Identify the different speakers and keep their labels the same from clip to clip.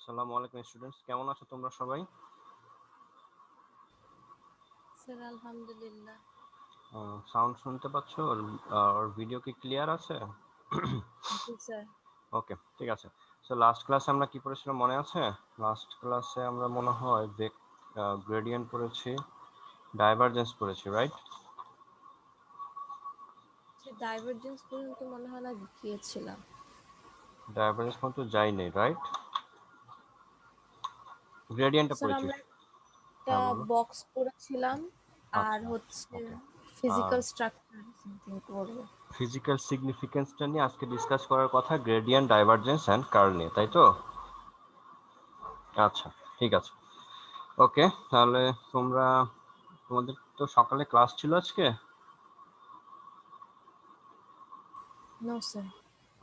Speaker 1: আসসালামু আলাইকুম স্টুডেন্টস, কেমন আছো তোমরা সবাই?
Speaker 2: স্যার আলহামদুলিল্লাহ।
Speaker 1: সাউন্ড শুনতে পাচ্ছ? আর ভিডিও কি ক্লিয়ার আছে?
Speaker 2: জি স্যার।
Speaker 1: ওকে, ঠিক আছে। সো লাস্ট ক্লাসে আমরা কি পড়েছিলাম মনে আছে? লাস্ট ক্লাসে আমরা মনে হয় গ্রেডিয়েন্ট পড়েছি, ডাইভারজেন্স পড়েছি, রাইট?
Speaker 2: সে ডাইভারজেন্স পর্যন্ত মনে হয় না গিয়েছিলাম।
Speaker 1: ডাইভারজেন্স পর্যন্ত যাইনি, রাইট? গ্রেডিয়েন্টটা
Speaker 2: স্যার
Speaker 1: পড়েছি।
Speaker 2: আমরা একটা
Speaker 1: হ্যাঁ বলো।
Speaker 2: বক্স করেছিলাম আর
Speaker 1: আচ্ছা,
Speaker 2: হচ্ছে
Speaker 1: ওকে।
Speaker 2: ফিজিক্যাল স্ট্রাকচার সামথিং করব।
Speaker 1: ফিজিক্যাল সিগনিফিকেন্সটা নিয়ে আজকে ডিসকাস করার কথা, গ্রেডিয়েন্ট, ডাইভারজেন্স অ্যান্ড কার্ল নিয়ে, তাই তো? আচ্ছা, ঠিক আছে। ওকে, তাহলে তোমাদের তো সকালে ক্লাস ছিল আজকে?
Speaker 2: No sir.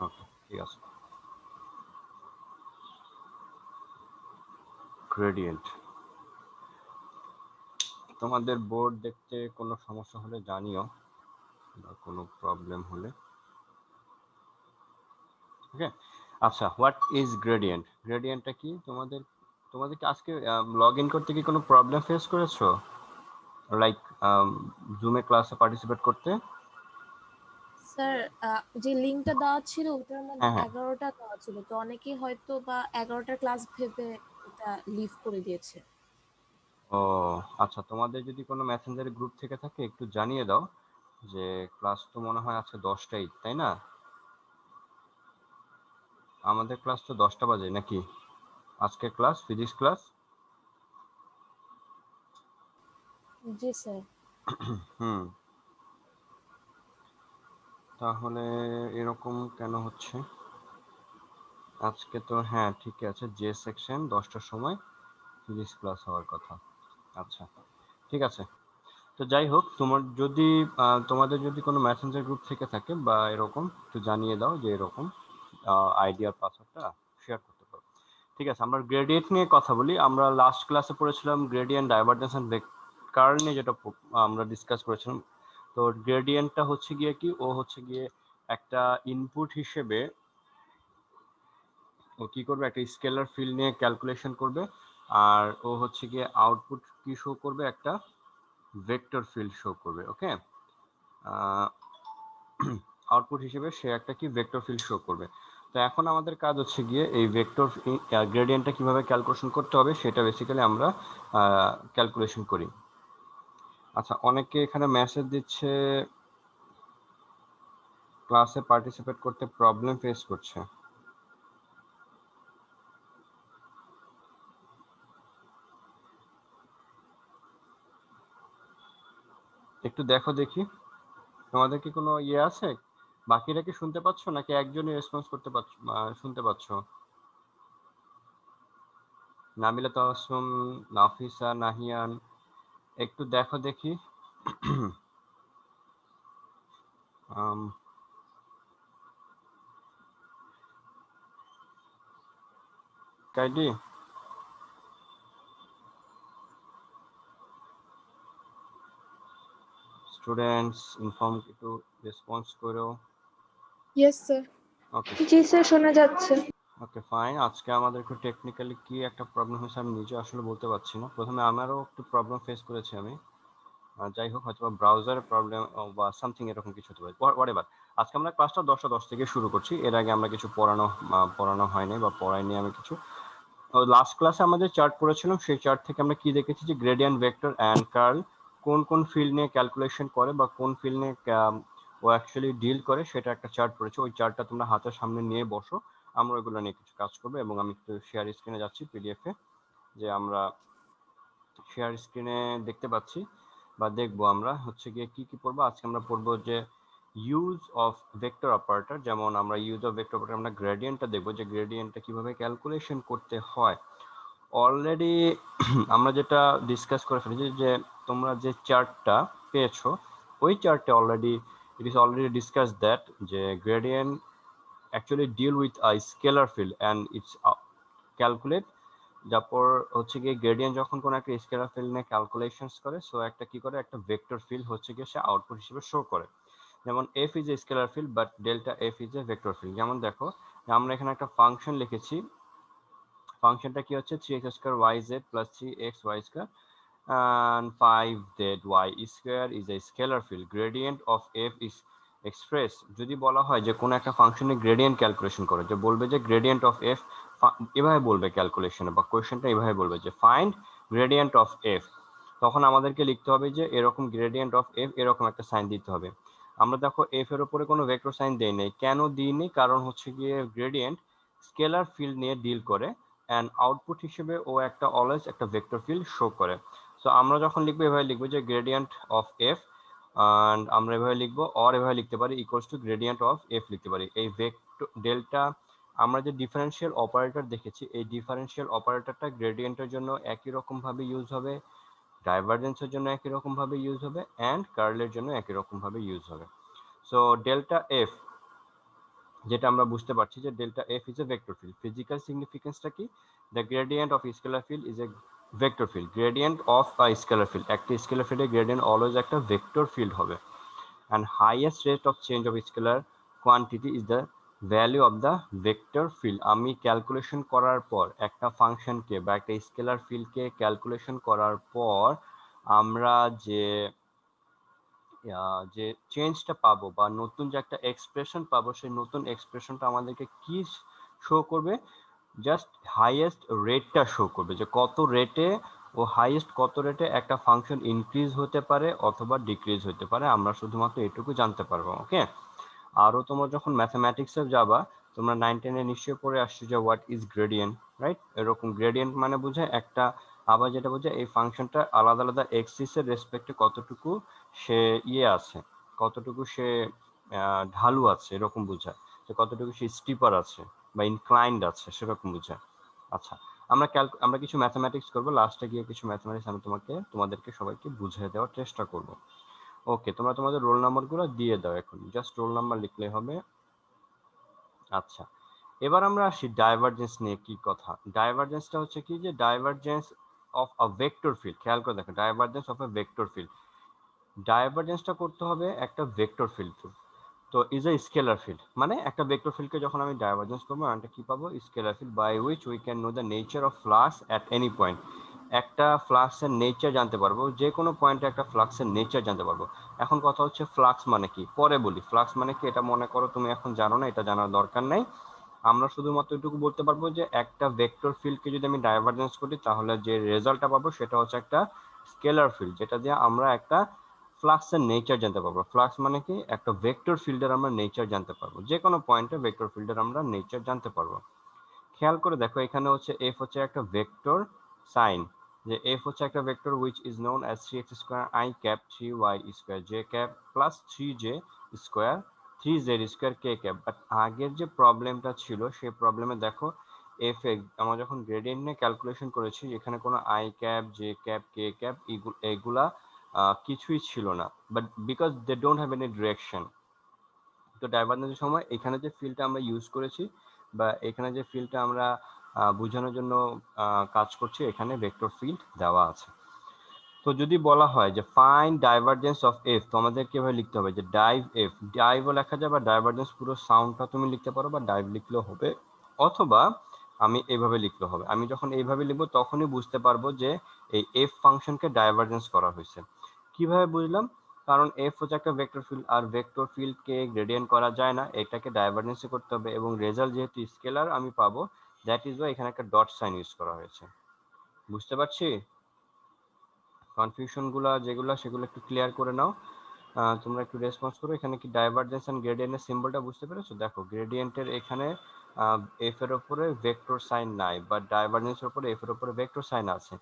Speaker 1: ওকে, ঠিক আছে। গ্রেডিয়েন্ট, তোমাদের বোর্ড দেখতে কোনো সমস্যা হলে জানিও, বা কোনো প্রবলেম হলে। ওকে, আচ্ছা, হোয়াট ইজ গ্রেডিয়েন্ট? গ্রেডিয়েন্টটা কি? তোমাদের কি আজকে লগ ইন করতে কি কোনো প্রবলেম ফেস করেছো, লাইক জুমে ক্লাসে পার্টিসিপেট করতে?
Speaker 2: স্যার যে লিঙ্কটা দেওয়া ছিল ওটার মধ্যে
Speaker 1: হ্যাঁ, হ্যাঁ।
Speaker 2: 11টা দেওয়া ছিল, তো অনেকেই হয়তো বা 11টার ক্লাস ভেবে এটা লিভ করে দিয়েছে।
Speaker 1: ও আচ্ছা, তোমাদের যদি কোনো মেসেঞ্জারে গ্রুপ থেকে থাকে একটু জানিয়ে দাও যে ক্লাস তো মনে হয় আজকে 10টায়, তাই না? আমাদের ক্লাস তো 10টা বাজে নাকি? আজকে ক্লাস, ফিজিক্স ক্লাস।
Speaker 2: জি স্যার।
Speaker 1: হুম, তাহলে এরকম কেন হচ্ছে? আজকে তো হ্যাঁ ঠিকই আছে, জে সেকশন 10টার সময় ফিজিক্স ক্লাস হওয়ার কথা। আচ্ছা, ঠিক আছে। তো যাই হোক, তোমাদের যদি কোনো মেসেঞ্জার গ্রুপ থেকে থাকে বা এরকম, একটু জানিয়ে দাও যে এরকম আইডিয়ার পাসওয়ার্ডটা শেয়ার করতে পারো। ঠিক আছে, আমরা গ্রেডিয়েন্ট নিয়ে কথা বলি। আমরা লাস্ট ক্লাসে পড়েছিলাম গ্রেডিয়েন্ট, ডাইভারজেন্স এন্ড কার্ল নিয়ে, যেটা আমরা ডিসকাস করেছিলাম। তো গ্রেডিয়েন্টটা হচ্ছে গিয়ে কি, ও হচ্ছে গিয়ে একটা ইনপুট হিসেবে ও কি করবে, একটা স্কেলার ফিল্ড নিয়ে ক্যালকুলেশন করবে। আর ও হচ্ছে গিয়ে আউটপুট কি শো করবে, একটা ভেক্টর ফিল্ড শো করবে। ওকে, আউটপুট হিসেবে সে একটা কি ভেক্টর ফিল্ড শো করবে। তো এখন আমাদের কাজ হচ্ছে গিয়ে এই ভেক্টর গ্রেডিয়েন্টটা কিভাবে ক্যালকুলেশন করতে হবে সেটা বেসিক্যালি আমরা ক্যালকুলেশন করি। আচ্ছা, অনেকে এখানে মেসেজ দিচ্ছে ক্লাসে পার্টিসিপেট করতে প্রবলেম ফেস করছে। একটু দেখো দেখি, তোমাদের কি কোনো ইয়ে আছে? বাকিরা কি শুনতে পাচ্ছ নাকি একজনই রেসপন্স করতে পারছ, শুনতে পাচ্ছ? নাবিলা তাবাসসুম, নাফিসা, নাহিয়ান, একটু দেখো দেখি। আম, কাইডি, স্টুডেন্টস ইনফর্ম, একটু রেসপন্স করো।
Speaker 3: Yes sir.
Speaker 1: ওকে,
Speaker 3: জি স্যার, শোনা যাচ্ছে।
Speaker 1: Okay, fine. আজকে আমাদের একটু টেকনিক্যালি কি একটা প্রবলেম হয়েছে আমি নিজে আসলে বলতে পারছি না। প্রথমে আমারও একটু প্রবলেম ফেস করেছি আমি। যাই হোক, হয়তো ব্রাউজারের প্রবলেম বা সামথিং এরকম কিছু হতে পারে, হোয়াটএভার। আজকে আমরা ক্লাসটা 10টা 10 থেকে শুরু করছি। এর আগে আমরা কিছু পড়ানো হয়নি বা পড়াইনি আমি কিছু। লাস্ট ক্লাসে আমাদের চার্ট পড়েছিলাম, সেই চার্ট থেকে আমরা কি দেখেছি যে গ্রেডিয়েন্ট, ভেক্টর অ্যান্ড কার্ল কোন কোন ফিল্ড নিয়ে ক্যালকুলেশন করে বা কোন ফিল্ড নিয়ে ও অ্যাকচুয়ালি ডিল করে, সেটা একটা চার্ট পড়েছে। ওই চার্টটা তোমরা হাতের সামনে নিয়ে বসো, আমরা ওইগুলো নিয়ে কিছু কাজ করবো। এবং আমি একটু শেয়ার স্ক্রিনে যাচ্ছি, পিডিএফে যে আমরা শেয়ার স্ক্রিনে দেখতে পাচ্ছি বা দেখবো। আমরা হচ্ছে গিয়ে কি কি পড়বো আজকে? আমরা পড়বো যে ইউজ অফ ভেক্টর অপারেটর। যেমন আমরা ইউজ অফ ভেক্টর অপারেটর, আমরা গ্রেডিয়েন্টটা দেখবো যে গ্রেডিয়েন্টটা কিভাবে ক্যালকুলেশন করতে হয়। অলরেডি আমরা যেটা ডিসকাস করে ফেলেছি যে তোমরা যে চার্টটা পেয়েছো, ওই চার্টে already it is already discuss that যে gradient actually deal with a scalar field and its calculate. তারপর হচ্ছে গিয়ে গ্রেডিয়েন্ট যখন কোনো একটা স্কেলার ফিল্ড নিয়ে ক্যালকুলেশনস করে, সো একটা কি করে, একটা ভেক্টর ফিল্ড হচ্ছে গিয়ে সে আউটপুট হিসেবে শো করে। যেমন F is a scalar field but delta F is a vector field. যেমন দেখো, আমরা এখানে একটা ফাংশন লিখেছি, ফাংশনটা কি হচ্ছে 3x square yz plus 3x y square and 5z y square is a scalar field. Gradient of f is expressed. যদি বলা হয় যে কোন একটা ফাংশনের গ্রেডিয়েন্ট ক্যালকুলেশন করো, যে বলবে যে গ্রেডিয়েন্ট অফ f, এভাবে বলবে ক্যালকুলেশনে বা কোশ্চেনটা এভাবে বলবে যে ফাইন্ড গ্রেডিয়েন্ট অফ f, তখন আমাদেরকে লিখতে হবে যে এরকম গ্রেডিয়েন্ট অফ f এরকম একটা সাইন দিতে হবে। আমরা দেখো f এর উপরে কোনো ভেক্টর সাইন দেই নাই, কেন দিইনি? কারণ হচ্ছে গিয়ে গ্রেডিয়েন্ট স্কেলার ফিল্ড নিয়ে ডিল করে এন্ড আউটপুট হিসেবে ও একটা অলওয়েজ একটা ভেক্টর ফিল্ড শো করে। সো আমরা যখন লিখবো এভাবে লিখবো যে গ্রেডিয়েন্ট অফ এফ, এন্ড আমরা এভাবে লিখবো, অর এভাবে লিখতে পারি equals to gradient of F লিখতে পারি। এই ভেক্টর ডেল্টা আমরা যে ডিফারেনশিয়াল অপারেটর দেখেছি, এই ডিফারেনশিয়াল অপারেটরটা গ্রেডিয়েন্টের জন্য একই রকম ভাবে ইউজ হবে, ডাইভারজেন্সের জন্য একই রকম ভাবে ইউজ হবে, এন্ড কার্লের জন্য একই রকম ভাবে ইউজ হবে। সো ডেল্টা এফ, যেটা আমরা বুঝতে পারছি যে delta F is a vector field. Physical সিগনিফিকেন্সটা কি? The gradient of scalar field is a vector field. Gradient of a scalar field, একটা স্কেলার ফিল্ডের গ্রেডিয়েন্ট অলওয়েজ একটা ভেক্টর ফিল্ড হবে। And highest rate of change of scalar quantity is the value of the vector field. আমি calculation করার পর একটা ফাংশনকে বা একটা স্কেলার ফিল্ডকে ক্যালকুলেশন করার পর আমরা যে চেঞ্জটা পাবো বা নতুন যে একটা এক্সপ্রেশন পাবো, সেই নতুন এক্সপ্রেশনটা আমাদেরকে কি শো করবে? জাস্ট হাইয়েস্ট রেটটা শো করবে, যে কত রেটে ও হাইয়েস্ট কত রেটে একটা ফাংশন ইনক্রিজ হতে পারে অথবা ডিক্রিজ হতে পারে, আমরা শুধুমাত্র এটুকু জানতে পারবো। ওকে, আরও তোমরা যখন ম্যাথামেটিক্সে যাবা, তোমরা 9-10 এ নিশ্চয়ই পড়ে আসছো যে হোয়াট ইজ গ্রেডিয়েন্ট, রাইট? এরকম গ্রেডিয়েন্ট মানে বোঝায় একটা, আবার যেটা বোঝায় এই ফাংশনটা আলাদা আলাদা এক্সিসের রেসপেক্টে কতটুকু সে আছে, কতটুকু সে ঢালু আছে, এরকম বোঝায়, যে কতটুকু সে স্টিপার আছে বা ইনক্লাইন্ড আছে, সেরকম বোঝায়। আচ্ছা, আমরা কিছু ম্যাথামেটিক্স করবো, লাস্টে গিয়ে কিছু ম্যাথামেটিক্স আমি তোমাদেরকে সবাইকে বুঝিয়ে দেওয়ার চেষ্টা করব। ওকে, তোমরা তোমাদের রোল নাম্বারগুলো দিয়ে দাও, এখন জাস্ট রোল নাম্বার লিখলে হবে। আচ্ছা, এবার আমরা আসি ডাইভারজেন্স নিয়ে। কি কথা? ডাইভারজেন্সটা হচ্ছে কি, যে divergence of a vector field. খেয়াল করে দেখো, divergence of a vector field, ডাইভারজেন্সটা করতে হবে একটা ভেক্টর ফিল্ড। তো ইজ এ স্কেলার ফিল্ড, মানে একটা ভেক্টর ফিল্ডকে যখন আমি ডাইভারজেন্স করবো, আমরা কি পাবো? Scalar field by which we can know the nature of flux at any point. একটা ফ্লাক্সের নেচার জানতে পারবো, যে কোনো পয়েন্টে একটা ফ্লাক্সের নেচার জানতে পারবো। এখন কথা হচ্ছে ফ্লাক্স মানে কি, পরে বলি। ফ্লাক্স মানে কি এটা মনে করো তুমি এখন জানো না, এটা জানার দরকার নাই। আমরা শুধুমাত্র এটুকু বলতে পারবো যে একটা ভেক্টর ফিল্ডকে যদি আমি ডাইভারজেন্স করি, তাহলে যে রেজাল্টটা পাবো সেটা হচ্ছে একটা স্কেলার ফিল্ড, যেটা দিয়ে আমরা একটা ফ্লাক্সের নেচার জানতে পারবো। ফ্লাক্স মানে কি, একটা ভেক্টর ফিল্ডের আমরা নেচার জানতে পারবো, যে কোনো পয়েন্টে ভেক্টর ফিল্ডের আমরা নেচার জানতে পারবো। খেয়াল করে দেখো, এখানে হচ্ছে এফ হচ্ছে একটা ভেক্টর সাইন, যে এফ হচ্ছে একটা vector which is known as 3x square I cap 3y square j cap plus 3j square 3z square k cap। But আগের যে প্রবলেমটা ছিল, সেই প্রবলেমে দেখো এফ এ আমরা যখন গ্রেডিয়েন্ট নিয়ে ক্যালকুলেশন করেছি, এখানে কোনো I cap, J cap, K cap এগুলা কিছুই ছিল না, but because they don't have any direction. তো ডাইভারজেন্সের সময় এখানে যে ফিল্ডটা আমরা ইউজ করেছি, বা এখানে যে ফিল্ডটা আমরা বোঝানোর জন্য কাজ করছি, এখানে ভেক্টর ফিল্ড দেওয়া আছে। তো যদি বলা হয় যে ফাইন্ড ডাইভারজেন্স অফ এফ, তো আমাদের কিভাবে লিখতে হবে? যে ডাইভ এফ, ডাইভও লেখা যায়, বা ডাইভারজেন্স পুরো সাউন্ডটা তুমি লিখতে পারো, বা ডাইভ লিখলেও হবে, অথবা আমি এইভাবে লিখলেও হবে। আমি যখন এইভাবে লিখবো, তখনই বুঝতে পারবো যে এই এফ ফাংশনকে ডাইভারজেন্স করা হয়েছে। কিভাবে বুঝলাম? কারণ এফ হচ্ছে একটা ভেক্টর ফিল্ড, আর ভেক্টর ফিল্ডকে গ্রেডিয়েন্ট করা যায় না, এটাকে ডাইভারজেন্সই করতে হবে, এবং রেজাল্ট যেহেতু স্কেলার আমি পাবো, দ্যাট ইজ ওয়াই এখানে একটা ডট সাইন ইউজ করা হয়েছে। বুঝতে পারছি? কনফিউশন গুলা যেগুলো, সেগুলো একটু ক্লিয়ার করে নাও। তোমরা একটু রেসপন্স করো। এখানে কি ডাইভারজেন্স এন্ড গ্রেডিয়েন্টের সিম্বলটা বুঝতে পেরেছো? দেখো, গ্রেডিয়েন্টের এখানে এফ এর উপরে ভেক্টর সাইন নাই, বাট ডাইভারজেন্সের উপরে এফ এর উপরে ভেক্টর সাইন আছে।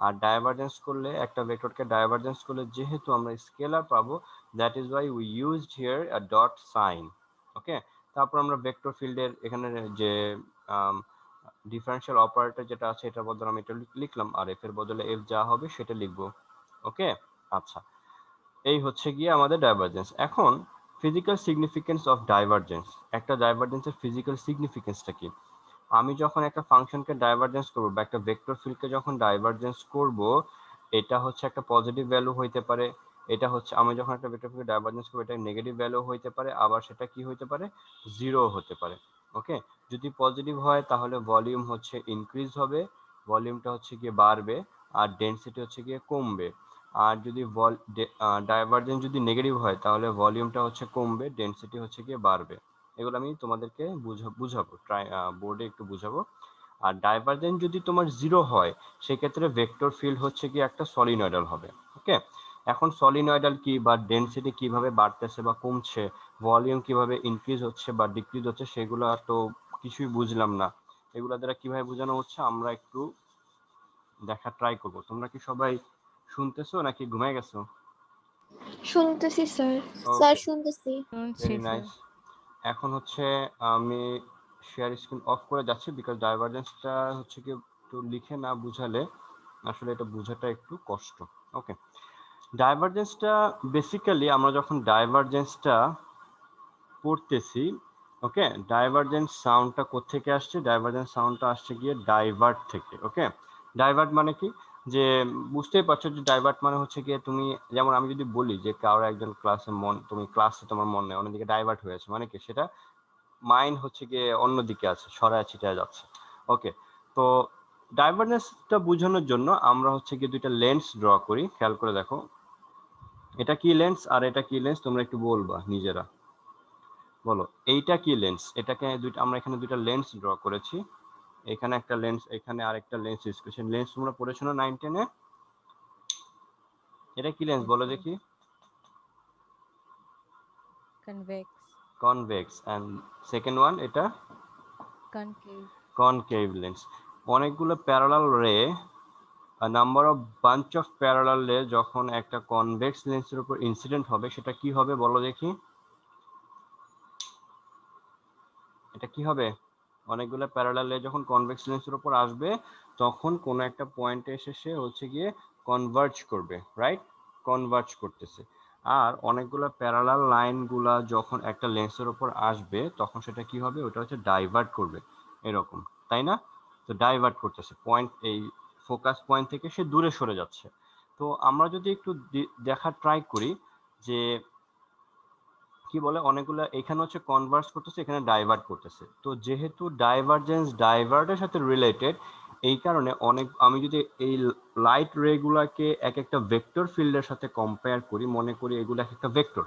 Speaker 1: আর ডাইভারজেন্স করলে, একটা ভেক্টরকে ডাইভারজেন্স করলে যেহেতু আমরা স্কেলার পাবো, that is why we used here a dot sign. Okay, তারপর আমরা ভেক্টর ফিল্ডের এখানে যে ডিফারেন্সিয়াল অপারেটর যেটা আছে, এটার বদলে আমি এটা লিখলাম, আর এফ এর বদলে এফ যা হবে সেটা লিখবো। ওকে, আচ্ছা, এই হচ্ছে গিয়ে আমাদের ডাইভারজেন্স। এখন ফিজিক্যাল সিগনিফিকেন্স অফ ডাইভারজেন্স, একটা ডাইভারজেন্সের ফিজিক্যাল সিগনিফিকেন্সটা কি? আমি যখন একটা ফাংশনকে ডাইভারজেন্স করব, বা একটা ভেক্টর ফিল্ডকে যখন ডাইভারজেন্স করব, এটা হচ্ছে একটা পজিটিভ ভ্যালু হইতে পারে, এটা হচ্ছে, আমি যখন একটা ভেক্টর ফিল্ডকে ডাইভারজেন্স করব, এটা নেগেটিভ ভ্যালু হইতে পারে, আবার সেটা কি হইতে পারে? জিরো হতে পারে। ওকে, যদি পজিটিভ হয় তাহলে ভলিউম হচ্ছে ইনক্রিজ হবে, ভলিউমটা হচ্ছে গিয়ে বাড়বে, আর ডেনসিটি হচ্ছে গিয়ে কমবে। আর যদি ডাইভারজেন্স যদি নেগেটিভ হয় তাহলে ভলিউমটা হচ্ছে কমবে, ডেনসিটি হচ্ছে গিয়ে বাড়বে। এগুলো আমি তোমাদেরকে বুঝাবো, বোর্ডে একটু বুঝাবো। আর ডাইভারজেন্স যদি তোমার জিরো হয় সেক্ষেত্রে ভেক্টর ফিল্ড হচ্ছে কি একটা সলিনয়েডাল হবে। ওকে, এখন সলিনয়েডাল কি বা ডেনসিটি কিভাবে বাড়তেছে বা কমছে, ভলিউম কিভাবে ইনক্রিজ হচ্ছে বা ডিক্রিজ হচ্ছে, সেগুলো তো কিছুই বুঝলাম না। এগুলো দ্বারা কিভাবে বোঝানো হচ্ছে আমরা একটু দেখা ট্রাই করব। তোমরা কি সবাই শুনতেছো নাকি ঘুমায় গেছো?
Speaker 3: শুনতেছি স্যার।
Speaker 2: স্যার
Speaker 1: ওকে,
Speaker 2: শুনতেছি।
Speaker 1: Very nice. এখন হচ্ছে আমি শেয়ার স্ক্রিন অফ করে যাচ্ছি, বিকজ ডাইভারজেন্সটা হচ্ছে কি একটু লিখে না বুঝালে আসলে এটা বোঝাটা একটু কষ্ট। ওকে, ডাইভারজেন্সটা বেসিক্যালি আমরা যখন ডাইভারজেন্সটা পড়তেছি, ওকে, ডাইভারজেন্স সাউন্ডটা কোত্থেকে আসছে? ডাইভারজেন্স সাউন্ডটা আসছে গিয়ে ডাইভার্ট থেকে। ওকে, ডাইভার্ট মানে কি, যে বুঝতেই পারছো যে ডাইভার্ট মানে হচ্ছে গিয়ে তুমি, যেমন আমি যদি বলি যে কারো একজন ক্লাসে তুমি ক্লাসে তোমার মন নেই, অন্যদিকে ডাইভার্ট হয়েছে, মানে কি সেটা মাইন্ড হচ্ছে গিয়ে অন্যদিকে আছে, ছড়ায় ছিটায় যাচ্ছে। ওকে, তো ডাইভারজেন্সটা বোঝানোর জন্য আমরা হচ্ছে গিয়ে দুইটা লেন্স ড্র করি। খেয়াল করে দেখো, এটা কি লেন্স আর এটা কি লেন্স, তোমরা একটু বলবা নিজেরা, বলো এইটা কি লেন্স। এটাকে দুইটা, আমরা এখানে দুইটা লেন্স ড্র করেছি, এখানে একটা লেন্স, এখানে আরেকটা লেন্স ইউজ করেছি। লেন্স তোমরা পড়েছো না 9-10 এ? এটা কি লেন্স বলো দেখি?
Speaker 4: Convex,
Speaker 1: convex. And second one এটা
Speaker 4: concave,
Speaker 1: কনকেভ লেন্স। অনেকগুলো parallel ray, number of bunch of parallel ray যখন একটা কনভেক্স লেন্সের উপর ইনসিডেন্ট হবে সেটা কি হবে বলো দেখি? এটা কি হবে? অনেকগুলো প্যারালাল রে যখন কনভেক্স লেন্সের উপর আসবে তখন কোন একটা পয়েন্টে এসে সে হচ্ছে গিয়ে কনভার্জ করবে, রাইট? কনভার্জ করতেছে। আর অনেকগুলো প্যারালাল লাইনগুলা যখন একটা লেন্সের উপর আসবে তখন সেটা কি হবে? ওটা হচ্ছে ডাইভার্ট করবে, এরকম, তাই না? তো ডাইভার্ট করতেছে, পয়েন্ট, এই ফোকাস পয়েন্ট থেকে সে দূরে সরে যাচ্ছে। তো আমরা যদি একটু দেখা ট্রাই করি যে কি বলে, অনেকগুলো এখানে হচ্ছে কনভার্স করতেছে, এখানে ডাইভার্ট করতেছে। তো যেহেতু ডাইভারজেন্স ডাইভার্টের সাথে রিলেটেড, এই কারণে অনেক, আমি যদি এই লাইট রে গুলাকে এক একটা ভেক্টর ফিল্ডের সাথে কম্পেয়ার করি, মনে করি এগুলো এক একটা ভেক্টর,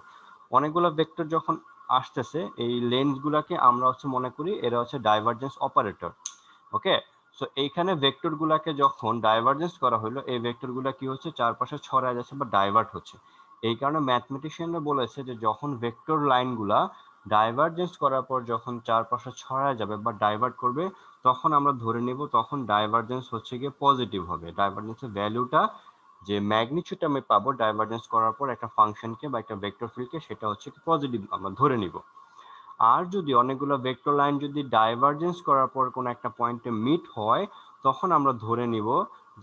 Speaker 1: অনেকগুলো ভেক্টর যখন আসতেছে এই লেন্স গুলাকে আমরা হচ্ছে মনে করি এরা হচ্ছে ডাইভারজেন্স অপারেটর। ওকে, সো এইখানে ভেক্টর গুলাকে যখন ডাইভারজেন্স করা হলো, এই ভেক্টর গুলা কি হচ্ছে? চারপাশে ছড়ায় যাচ্ছে বা ডাইভার্ট হচ্ছে। এই কারণে ম্যাথমেটিশিয়ানরা বলেছে যে যখন ভেক্টর লাইনগুলা ডাইভারজেন্স করার পর যখন চারপাশে ছড়ায় যাবে বা ডাইভার্ট করবে, তখন আমরা ধরে নিব তখন ডাইভারজেন্স হচ্ছে গিয়ে পজিটিভ হবে। ডাইভারজেন্সের ভ্যালুটা, যে ম্যাগনিটিউড আমি পাবো ডাইভারজেন্স করার পর একটা ফাংশনকে বা একটা ভেক্টর ফিল্ডকে, সেটা হচ্ছে কি পজিটিভ আমরা ধরে নিব। আর যদি অনেকগুলো ভেক্টর লাইন যদি ডাইভারজেন্স করার পর কোনো একটা পয়েন্টে মিট হয়, তখন আমরা ধরে নিব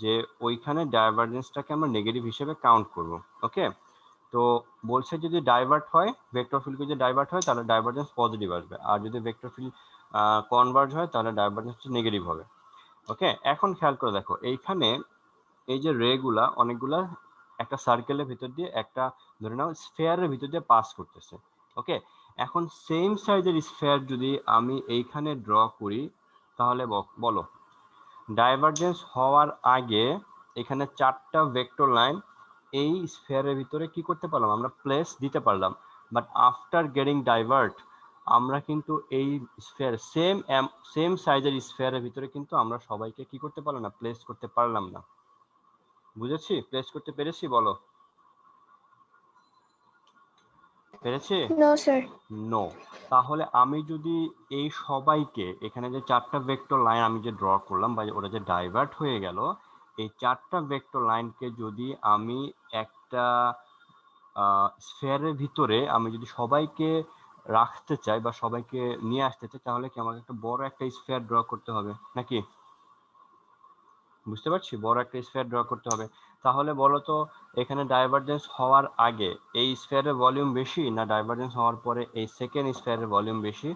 Speaker 1: যে ওইখানে ডাইভারজেন্সটাকে আমরা নেগেটিভ হিসেবে কাউন্ট করব। ওকে, তো বলছে যদি ডাইভার্ট হয়, ভেক্টর ফিল্ড যদি ডাইভার্ট হয় তাহলে ডাইভারজেন্স পজিটিভ আসবে, আর যদি ভেক্টর ফিল্ড কনভার্জ হয় তাহলে ডাইভারজেন্স নেগেটিভ হবে। ওকে, এখন খেয়াল করে দেখো এইখানে এই যে রে গুলা অনেকগুলা একটা সার্কেলের ভিতর দিয়ে, একটা ধরে নাও স্ফেয়ারের ভিতর দিয়ে পাস করতেছে। ওকে, এখন সেম সাইজের স্ফেয়ার যদি আমি এইখানে ড্র করি তাহলে বলো ডাইভারজেন্স হওয়ার আগে এখানে চারটা ভেক্টর লাইন এই স্ফেয়ারের ভিতরে কি করতে পারলাম? আমরা প্লেস দিতে পারলাম। বাট আফটার গেটিং ডাইভার্ট আমরা কিন্তু এই স্ফেয়ার সেম সাইজের স্ফেয়ারের ভিতরে কিন্তু আমরা সবাইকে কি করতে পারলাম না? প্লেস করতে পারলাম না। বুঝেছি? প্লেস করতে পেরেছি? বলো পেরেছি?
Speaker 3: No sir.
Speaker 1: নো। তাহলে আমি যদি এই সবাইকে, এখানে যে চারটা ভেক্টর লাইন আমি যে ড্র করলাম বা ওরা যে ডাইভার্ট হয়ে গেল, এই চারটা ভেক্টর লাইনকে যদি আমি একটা স্ফেয়ারের ভিতরে আমি যদি সবাইকে রাখতে চাই বা সবাইকে নিয়ে আসতে চাই, তাহলে কি আমাকে একটা বড় একটা স্ফেয়ার ড্র করতে হবে নাকি? বুঝতে পারছি, বড় একটা স্ফেয়ার ড্র করতে হবে। তাহলে বলো তো এখানে ডাইভারজেন্স হওয়ার আগে এই স্ফেয়ারের ভলিউম বেশি না ডাইভারজেন্স হওয়ার পরে এই সেকেন্ড স্ফেয়ারের ভলিউম বেশি?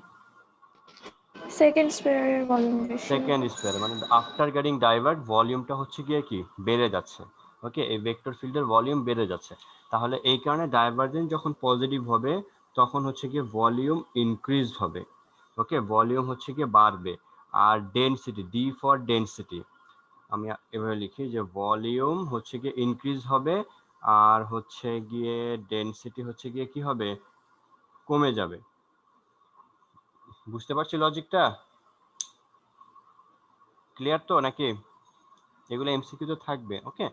Speaker 3: সেকেন্ড স্পেয়ারের ভলিউম বেশি।
Speaker 1: সেকেন্ড স্পেয়ার, মানে আফটার গেটিং ডাইভার্ট ভলিউমটা হচ্ছে গিয়ে কি বেড়ে যাচ্ছে। ওকে, এই ভেক্টর ফিল্ডের ভলিউম বেড়ে যাচ্ছে। তাহলে এই কারণে ডাইভারজেন্স যখন পজিটিভ হবে তখন হচ্ছে গিয়ে ভলিউম ইনক্রিজ হবে। ওকে, ভলিউম হচ্ছে গিয়ে বাড়বে। আর ডেনসিটি, ডি ফর ডেনসিটি, আমি এভাবে লিখি যে ভলিউম হচ্ছে গিয়ে ইনক্রিজ হবে, আর হচ্ছে গিয়ে ডেনসিটি হচ্ছে গিয়ে কি হবে, কমে যাবে। বুঝতে পারছি লজিকটা? ক্লিয়ার তো নাকি? এগুলো এমসিকিউ তো থাকবে। ওকে,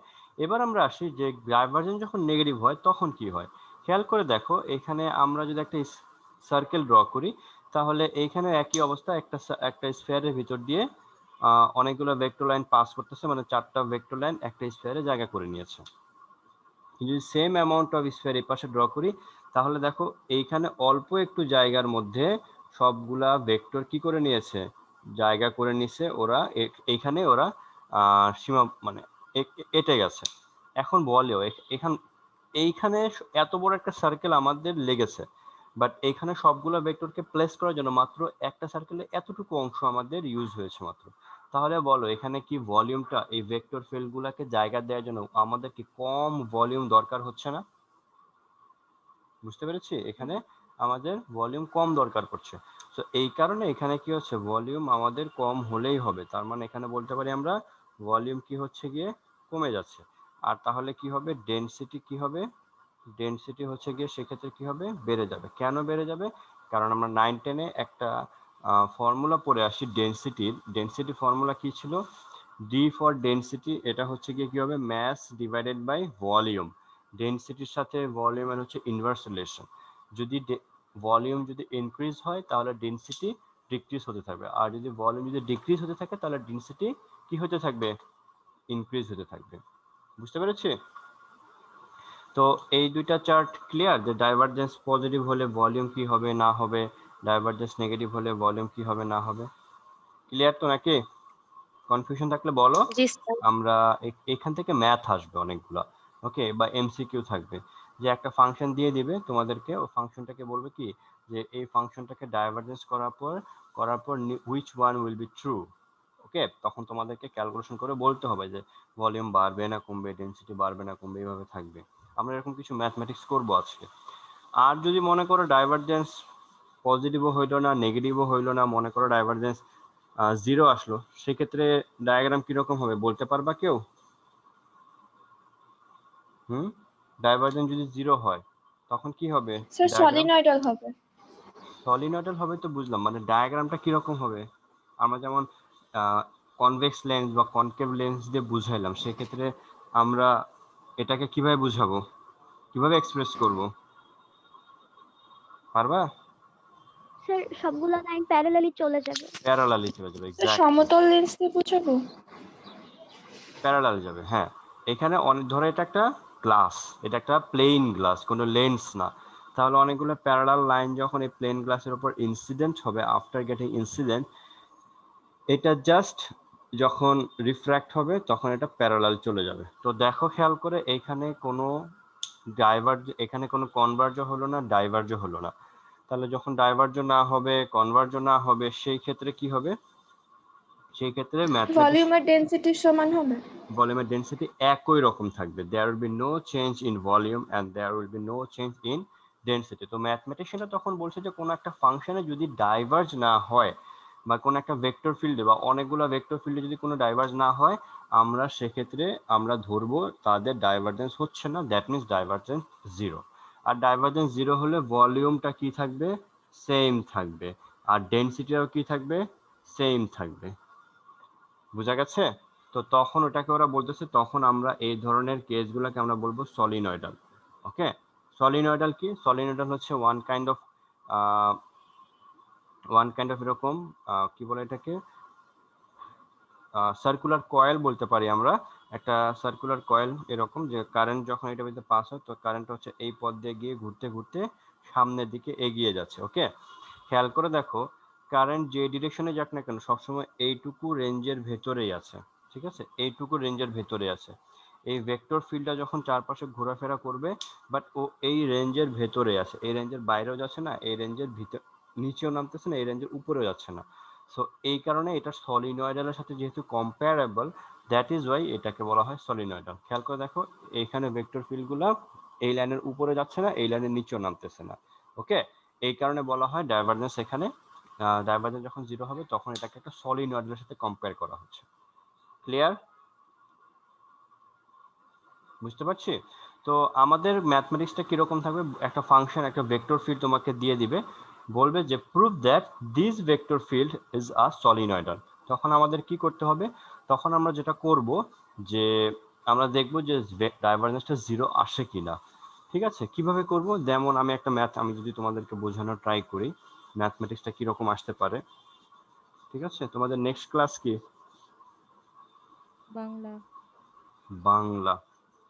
Speaker 1: এবার আমরা আসি যে ডাইভারজেন্স যখন নেগেটিভ হয় তখন কি হয়। খেয়াল করে দেখো, এখানে আমরা যদি একটা সার্কেল ড্র করি, তাহলে এইখানে একই অবস্থা, একটা স্ফিয়ারের ভিতর দিয়ে অনেকগুলো ভেক্টর লাইন পাস করতেছে, মানে 4টা ভেক্টর লাইন একটা স্ফিয়ারে জায়গা করে নিয়েছে। যদি সেম অ্যামাউন্ট অফ স্ফিয়ার এই পাশে ড্র করি, তাহলে দেখো এইখানে অল্প একটু জায়গার মধ্যে সবগুলা ভেক্টর কি করে নিয়েছে, জায়গা করে নিছে। ওরা এইখানে ওরা সীমা মানে এঁটে গেছে। এখন বলেও এইখানে এত বড় একটা সার্কেল আমাদের লেগেছে, বাট এইখানে সবগুলো ভেক্টরকে প্লেস করার জন্য মাত্র একটা সার্কেলে এতটুকু অংশ আমাদের ইউজ হয়েছে মাত্র। তাহলে বলো এখানে কি ভলিউমটা এই ভেক্টর ফিল্ডগুলোকে জায়গা দেওয়ার জন্য আমাদের কি কম ভলিউম দরকার হচ্ছে না? বুঝতে পেরেছি, এখানে আমাদের ভলিউম কম দরকার পড়ছে। তো এই কারণে এখানে কি হচ্ছে, ভলিউম আমাদের কম হলেই হবে। তার মানে এখানে বলতে পারি আমরা ভলিউম কি হচ্ছে গিয়ে কমে যাচ্ছে। আর তাহলে কি হবে, ডেনসিটি কি হবে, ডেনসিটি হচ্ছে গিয়ে সেক্ষেত্রে কি হবে, বেড়ে যাবে। কেন বেড়ে যাবে? কারণ আমরা 9-10-এ একটা ফর্মুলা পড়ে আসি ডেনসিটি ফর্মুলা কি ছিল, ডি ফর ডেনসিটি, এটা হচ্ছে গিয়ে কি হবে, মাস ডিভাইডেড বাই ভলিউম। ডেনসিটির সাথে ভলিউমের হচ্ছে ইনভার্স রিলেশন। যদি ভলিউম যদি ইনক্রিজ হয় তাহলে ডেনসিটি ডিক্রিজ হতে থাকবে, আর যদি ভলিউম যদি ডিক্রিজ হতে থাকে তাহলে ডেনসিটি কি হতে থাকবে, ইনক্রিজ হতে থাকবে। বুঝতে পেরেছি? তো এই দুইটা চার্ট ক্লিয়ার, যে ডাইভারজেন্স পজিটিভ হলে ভলিউম কি হবে না হবে, ডাইভারজেন্স নেগেটিভ হলে ভলিউম কি হবে না হবে। ক্লিয়ার তো নাকি? কনফিউশন থাকলে বলো।
Speaker 3: জি স্যার।
Speaker 1: আমরা এখান থেকে ম্যাথ আসবে অনেকগুলো, ওকে, বা এমসিকিউ থাকবে, যে একটা ফাংশন দিয়ে দিবে তোমাদেরকে, ও ফাংশনটাকে বলবে কি যে এই ফাংশনটাকে ডাইভারজেন্স করার পর which one will be true. Okay, তখন তোমাদেরকে ক্যালকুলেশন করে বলতে হবে যে ভলিউম বাড়বে না কমবে, ডেনসিটি বাড়বে না কমবে, এইভাবে থাকবে। আমরা এরকম কিছু ম্যাথমেটিক্স করবো আজকে। আর যদি মনে করো ডাইভারজেন্স পজিটিভও হইলো না নেগেটিভও হইলো না, মনে করো ডাইভারজেন্স 0 আসলো, সেক্ষেত্রে ডায়াগ্রাম কিরকম হবে বলতে পারবা কেউ? ডাইভারজেন্স যদি 0 হয় তখন কি হবে
Speaker 3: স্যার
Speaker 1: ডায়াগ্রাম?
Speaker 3: সলিনয়েডাল হবে।
Speaker 1: সলিনয়েডাল হবে তো বুঝলাম, মানে ডায়াগ্রামটা কিরকম হবে? আমরা যেমন কনভেক্স লেন্স বা কনকেভ লেন্স দিয়ে বুঝাইলাম, সেক্ষেত্রে আমরা এটাকে কিভাবে বুঝাবো, কিভাবে এক্সপ্রেস করব, পারবা?
Speaker 5: স্যার সবগুলো লাইন প্যারালালি চলে যাবে।
Speaker 1: প্যারালালি চলে যাবে,
Speaker 3: স্যার
Speaker 1: এক্স্যাক্টলি
Speaker 3: সমতল লেন্স দিয়ে বুঝাবো।
Speaker 1: প্যারালাল যাবে। হ্যাঁ, এখানে অনেক, ধরো এটা একটা গ্লাস, এটা একটা প্লেন গ্লাস, কোনো লেন্স না, তাহলে অনেকগুলো প্যারালাল লাইন যখন এই প্লেন গ্লাসের উপর ইনসিডেন্ট হবে, আফটার গেটিং ইনসিডেন্ট, এটা জাস্ট যখন রিফ্র্যাক্ট হবে তখন এটা প্যারালাল চলে যাবে। তো দেখো খেয়াল করে, এখানে কোনো কনভার্জ হলো না, ডাইভার্জ হলো না। তাহলে যখন ডাইভার্জ না হবে, কনভার্জ না হবে, সেই ক্ষেত্রে কি হবে, সেই ক্ষেত্রে ম্যাথমেটিক্স
Speaker 3: ভলিউম আর ডেনসিটির সমান হবে।
Speaker 1: ভলিউমের ডেন্সিটি একই রকম থাকবে, there will be no change in volume and there will be no change in density. তো ম্যাথমেটিশিয়ানরা তখন বলছে যে কোনো একটা ফাংশনে যদি ডাইভার্জ না হয়, বা কোনো একটা ভেক্টর ফিল্ডে বা অনেকগুলো ভেক্টর ফিল্ডে যদি কোনো ডাইভার্জ না হয়, আমরা সেক্ষেত্রে আমরা ধরবো তাদের ডাইভারজেন্স হচ্ছে না, দ্যাট মিনস ডাইভারজেন্স 0। আর ডাইভারজেন্স 0 হলে ভলিউমটা কি থাকবে, সেম থাকবে, আর ডেন্সিটিও কি থাকবে, সেম থাকবে। বুঝা গেছে? তো তখন ওটাকে ওরা বলতেছে, তখন আমরা এই ধরনের কেসগুলোকে আমরা বলবো সলিনয়েডাল। ওকে, সলিনয়েডাল কি, সলিনয়েডাল হচ্ছে ওয়ান কাইন্ড অফ এরকম কি বলে এটাকে, সার্কুলার কয়েল বলতে পারি আমরা। একটা সার্কুলার কয়েল এরকম, যে কারেন্ট যখন এটা ভিতরে পাস হয়, তো কারেন্ট হচ্ছে এই পথ দিয়ে গিয়ে ঘুরতে ঘুরতে সামনের দিকে এগিয়ে যাচ্ছে। ওকে, খেয়াল করে দেখো, কারেন্ট যে ডিরেকশনে যাক না কেন সবসময় এইটুকু রেঞ্জের ভেতরেই আছে। ঠিক আছে, এইটুকু রেঞ্জের ভেতরে আছে। এই ভেক্টর ফিল্ডটা যখন চারপাশে ঘোরাফেরা করবে, বাট ও এই রেঞ্জের ভেতরে আছে, এই রেঞ্জের বাইরেও যাচ্ছে না, এই রেঞ্জের ভিতর নিচেও নামতেছে না, এই রেঞ্জের উপরেও যাচ্ছে না। সো এই কারণে এটা সলিনয়েডালের সাথে যেহেতু কম্পারেবল, দ্যাট ইজ ওয়াই এটাকে বলা হয় সলিনয়েডাল। খেয়াল করে দেখো, এইখানে ভেক্টর ফিল্ডগুলো এই লাইনের উপরে যাচ্ছে না, এই লাইনের নিচেও নামতেছে না। ওকে, এই কারণে বলা হয় ডাইভারজেন্স এখানে ডাইভারজেন্স যখন 0 হবে তখন এটাকে একটা সলিনয়েডের সাথে কম্পেয়ার করা হচ্ছে। ক্লিয়ার? বুঝতে পারছি? তো আমাদের ম্যাথমেটিক্সটা কিরকম থাকবে, একটা ফাংশন একটা ভেক্টর ফিল্ড তোমাকে দিয়ে দিবে, বলবে যে prove that this vector field is a solenoidal. তখন আমাদের কি করতে হবে, তখন আমরা যেটা করব যে আমরা দেখব যে ডাইভারজেন্সটা 0 আসে কিনা। ঠিক আছে, কিভাবে করব, যেমন আমি একটা ম্যাথ আমি যদি তোমাদেরকে বোঝানোর ট্রাই করি ম্যাথমেটিক্সটা কিরকম আসতে পারে। ঠিক আছে, তোমাদের নেক্সট ক্লাস কি?
Speaker 4: বাংলা।
Speaker 1: বাংলা।